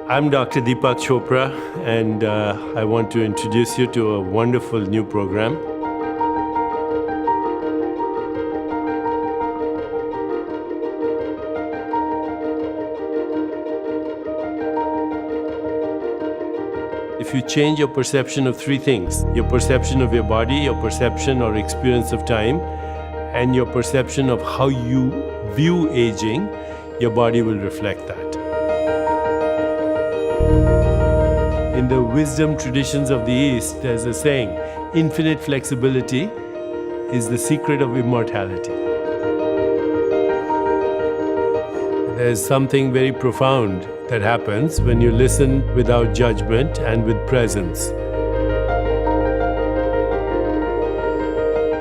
I'm Dr. Deepak Chopra, and I want to introduce you to a wonderful new program. If you change your perception of three things, your perception of your body, your perception or experience of time, and your perception of how you view aging, your body will reflect that. In the wisdom traditions of the East, there's a saying, infinite flexibility is the secret of immortality. There's something very profound that happens when you listen without judgment and with presence.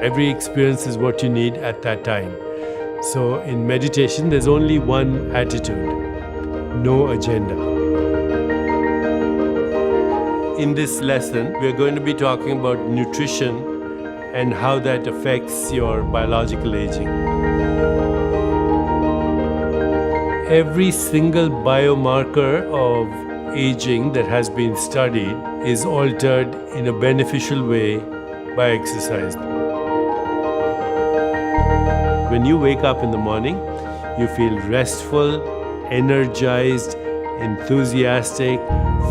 Every experience is what you need at that time. So in meditation, there's only one attitude, no agenda. In this lesson, we're going to be talking about nutrition and how that affects your biological aging. Every single biomarker of aging that has been studied is altered in a beneficial way by exercise. When you wake up in the morning, you feel restful, energized, enthusiastic,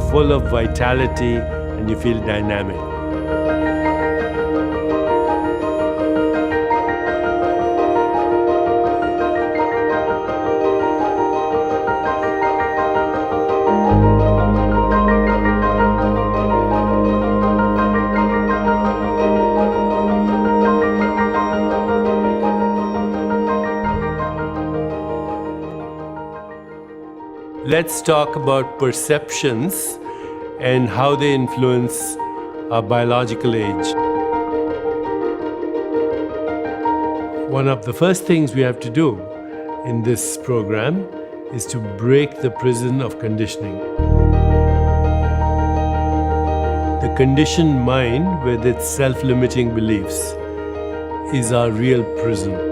full of vitality, and you feel dynamic. Let's talk about perceptions and how they influence our biological age. One of the first things we have to do in this program is to break the prison of conditioning. The conditioned mind, with its self-limiting beliefs, is our real prison.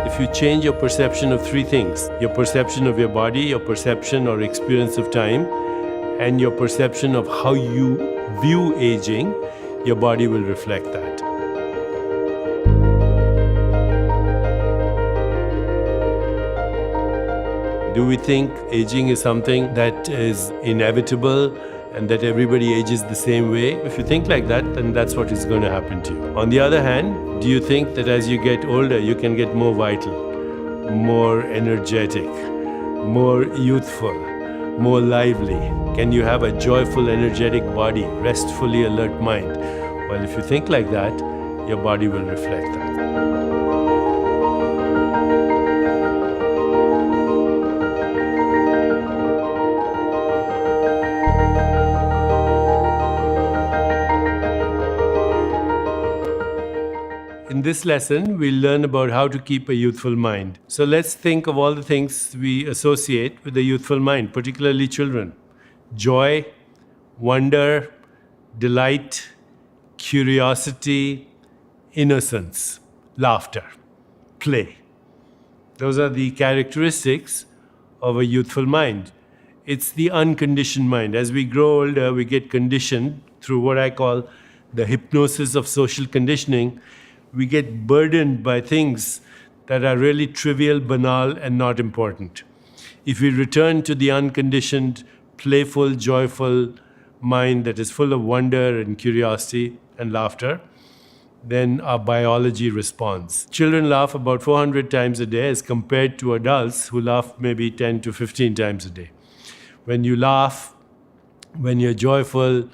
If you change your perception of three things, your perception of your body, your perception or experience of time, and your perception of how you view aging, your body will reflect that. Do we think aging is something that is inevitable and that everybody ages the same way? If you think like that, then that's what is going to happen to you. On the other hand, do you think that as you get older, you can get more vital, more energetic, more youthful, more lively? Can you have a joyful, energetic body, restfully alert mind? Well, if you think like that, your body will reflect that. In this lesson, we'll learn about how to keep a youthful mind. So let's think of all the things we associate with a youthful mind, particularly children. Joy, wonder, delight, curiosity, innocence, laughter, play. Those are the characteristics of a youthful mind. It's the unconditioned mind. As we grow older, we get conditioned through what I call the hypnosis of social conditioning. We get burdened by things that are really trivial, banal, and not important. If we return to the unconditioned, playful, joyful mind that is full of wonder and curiosity and laughter, then our biology responds. Children laugh about 400 times a day as compared to adults who laugh maybe 10 to 15 times a day. When you laugh, when you're joyful,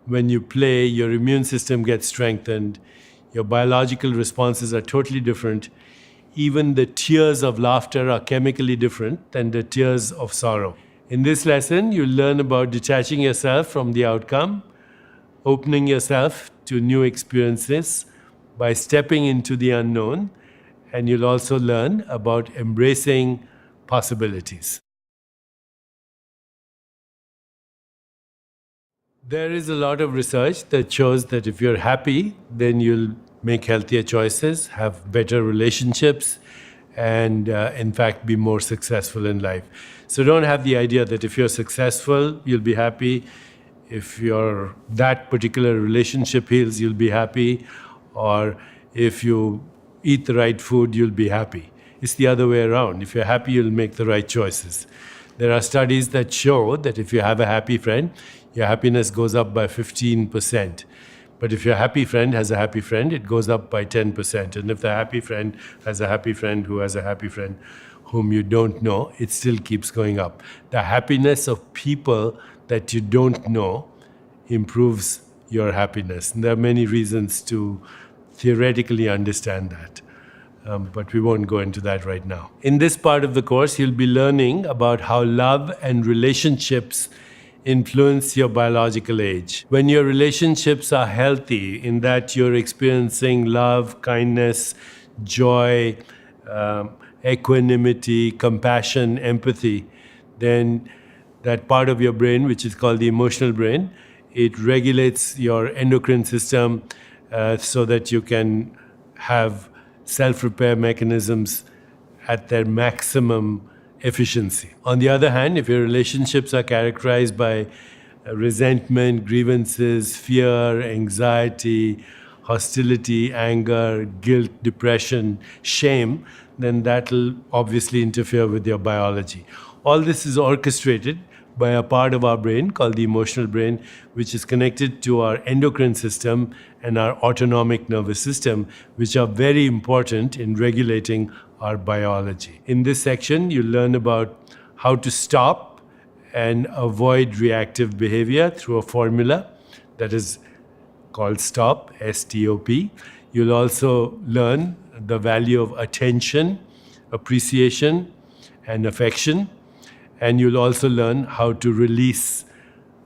when you play, your immune system gets strengthened. Your biological responses are totally different. Even the tears of laughter are chemically different than the tears of sorrow. In this lesson, you'll learn about detaching yourself from the outcome, opening yourself to new experiences by stepping into the unknown, and you'll also learn about embracing possibilities. There is a lot of research that shows that if you're happy, then you'll make healthier choices, have better relationships, and in fact be more successful in life. So don't have the idea that if you're successful, you'll be happy. If that particular relationship heals, you'll be happy. Or if you eat the right food, you'll be happy. It's the other way around. If you're happy, you'll make the right choices. There are studies that show that if you have a happy friend, your happiness goes up by 15%. But if your happy friend has a happy friend, it goes up by 10%. And if the happy friend has a happy friend who has a happy friend whom you don't know, it still keeps going up. The happiness of people that you don't know improves your happiness. And there are many reasons to theoretically understand that. But we won't go into that right now. In this part of the course, you'll be learning about how love and relationships influence your biological age. When your relationships are healthy, in that you're experiencing love, kindness, joy, equanimity, compassion, empathy, then that part of your brain, which is called the emotional brain, it regulates your endocrine system so that you can have self-repair mechanisms at their maximum efficiency. On the other hand, if your relationships are characterized by resentment, grievances, fear, anxiety, hostility, anger, guilt, depression, shame, then that'll obviously interfere with your biology. All this is orchestrated by a part of our brain called the emotional brain, which is connected to our endocrine system and our autonomic nervous system, which are very important in regulating our biology. In this section, you'll learn about how to stop and avoid reactive behavior through a formula that is called STOP, S-T-O-P. You'll also learn the value of attention, appreciation, and affection. And you'll also learn how to release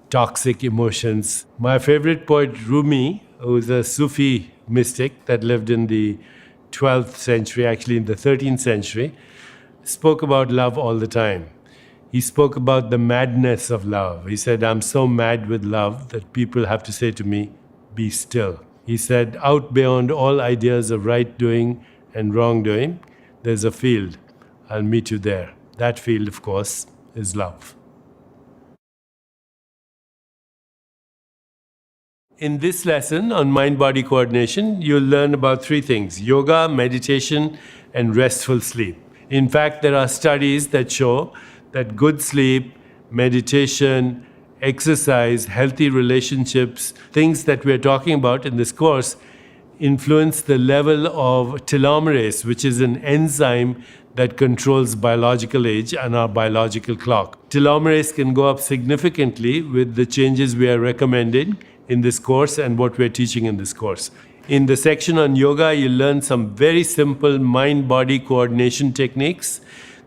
toxic emotions. My favorite poet, Rumi, who is a Sufi mystic that lived in the 12th century, actually in the 13th century, spoke about love all the time. He spoke about the madness of love. He said, I'm so mad with love that people have to say to me, be still. He said, out beyond all ideas of right doing and wrong doing, there's a field. I'll meet you there. That field, of course, is love. In this lesson on mind-body coordination, you'll learn about three things: yoga, meditation, and restful sleep. In fact, there are studies that show that good sleep, meditation, exercise, healthy relationships, things that we're talking about in this course, influence the level of telomerase, which is an enzyme that controls biological age and our biological clock. Telomerase can go up significantly with the changes we are recommending in this course and what we're teaching in this course. In the section on yoga, you'll learn some very simple mind-body coordination techniques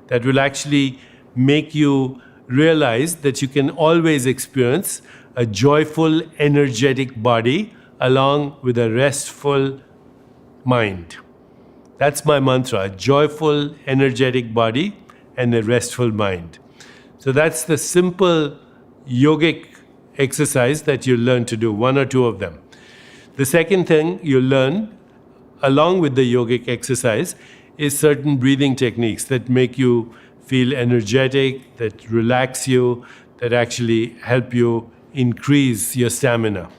that will actually make you realize that you can always experience a joyful, energetic body along with a restful mind. That's my mantra: a joyful, energetic body and a restful mind. So that's the simple yogic exercise that you'll learn to do, one or two of them. The second thing you'll learn, along with the yogic exercise, is certain breathing techniques that make you feel energetic, that relax you, that actually help you increase your stamina.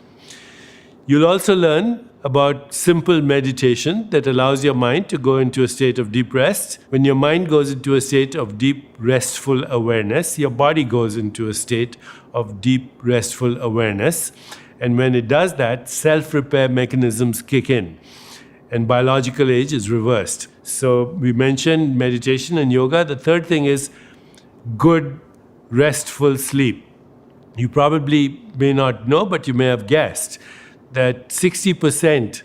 You'll also learn about simple meditation that allows your mind to go into a state of deep rest. When your mind goes into a state of deep restful awareness, your body goes into a state of deep restful awareness. And when it does that, self-repair mechanisms kick in and biological age is reversed. So we mentioned meditation and yoga. The third thing is good, restful sleep. You probably may not know, but you may have guessed that 60%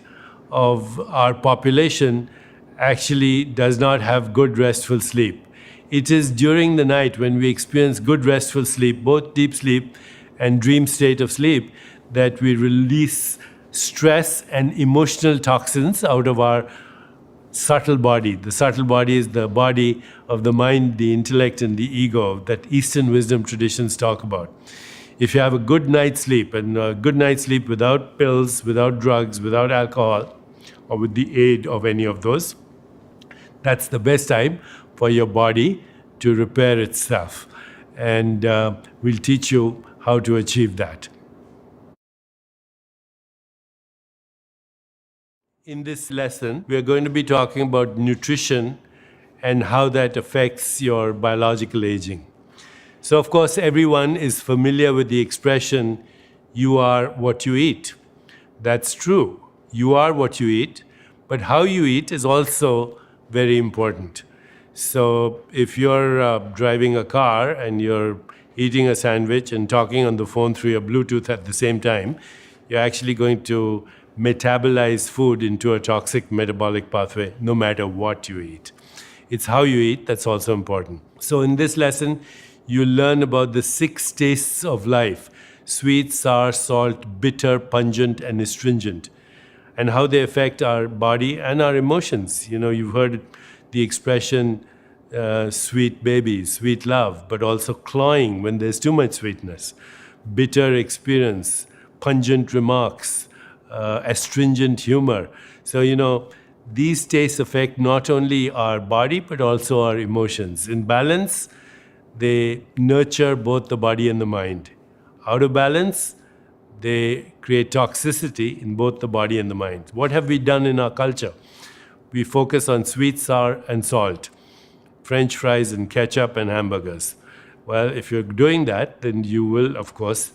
of our population actually does not have good restful sleep. It is during the night when we experience good restful sleep, both deep sleep and dream state of sleep, that we release stress and emotional toxins out of our subtle body. The subtle body is the body of the mind, the intellect, and the ego that Eastern wisdom traditions talk about. If you have a good night's sleep, and a good night's sleep without pills, without drugs, without alcohol, or with the aid of any of those, That's the best time for your body to repair itself. And we'll teach you how to achieve that. In this lesson, we are going to be talking about nutrition and how that affects your biological aging. So, of course, everyone is familiar with the expression, you are what you eat. That's true. You are what you eat, but how you eat is also very important. So, if you're driving a car and you're eating a sandwich and talking on the phone through your Bluetooth at the same time, you're actually going to metabolize food into a toxic metabolic pathway, no matter what you eat. It's how you eat that's also important. So, in this lesson, you'll learn about the 6 tastes of life: sweet, sour, salt, bitter, pungent, and astringent, and how they affect our body and our emotions. You know, you've heard the expression sweet baby, sweet love, but also cloying when there's too much sweetness, bitter experience, pungent remarks, astringent humor. So, you know, these tastes affect not only our body but also our emotions. In balance, they nurture both the body and the mind. Out of balance, they create toxicity in both the body and the mind. What have we done in our culture? We focus on sweet, sour, and salt, French fries and ketchup and hamburgers. Well, if you're doing that, then you will, of course,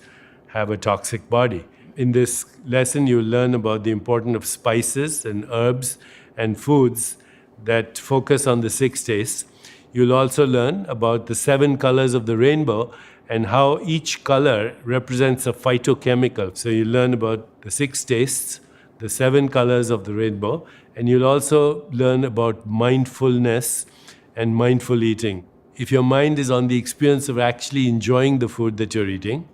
have a toxic body. In this lesson, you'll learn about the importance of spices and herbs and foods that focus on the 6 tastes. You'll also learn about the 7 colors of the rainbow and how each color represents a phytochemical. So you learn about the 6 tastes, the 7 colors of the rainbow, and you'll also learn about mindfulness and mindful eating. If your mind is on the experience of actually enjoying the food that you're eating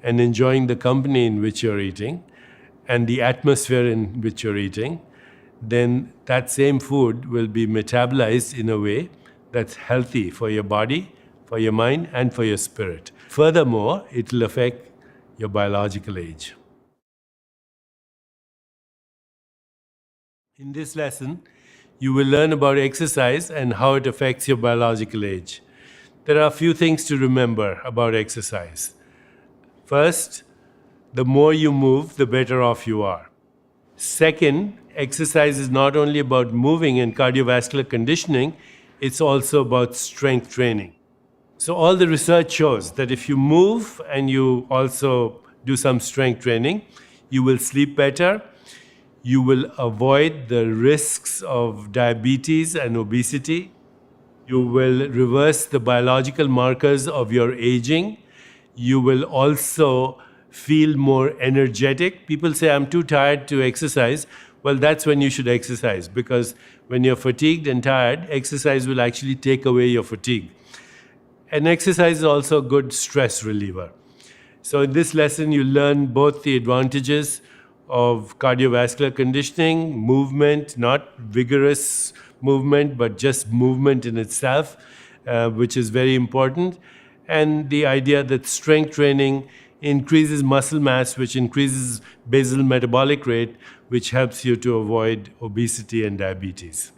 and enjoying the company in which you're eating and the atmosphere in which you're eating, then that same food will be metabolized in a way that's healthy for your body, for your mind, and for your spirit. Furthermore, it will affect your biological age. In this lesson, you will learn about exercise and how it affects your biological age. There are a few things to remember about exercise. First, the more you move, the better off you are. Second, exercise is not only about moving and cardiovascular conditioning, it's also about strength training. So all the research shows that if you move and you also do some strength training, you will sleep better, you will avoid the risks of diabetes and obesity, you will reverse the biological markers of your aging, you will also feel more energetic. People say, I'm too tired to exercise. Well, that's when you should exercise, because when you're fatigued and tired, exercise will actually take away your fatigue. And exercise is also a good stress reliever. So in this lesson, you learn both the advantages of cardiovascular conditioning, movement, not vigorous movement, but just movement in itself, which is very important, and the idea that strength training increases muscle mass, which increases basal metabolic rate, which helps you to avoid obesity and diabetes.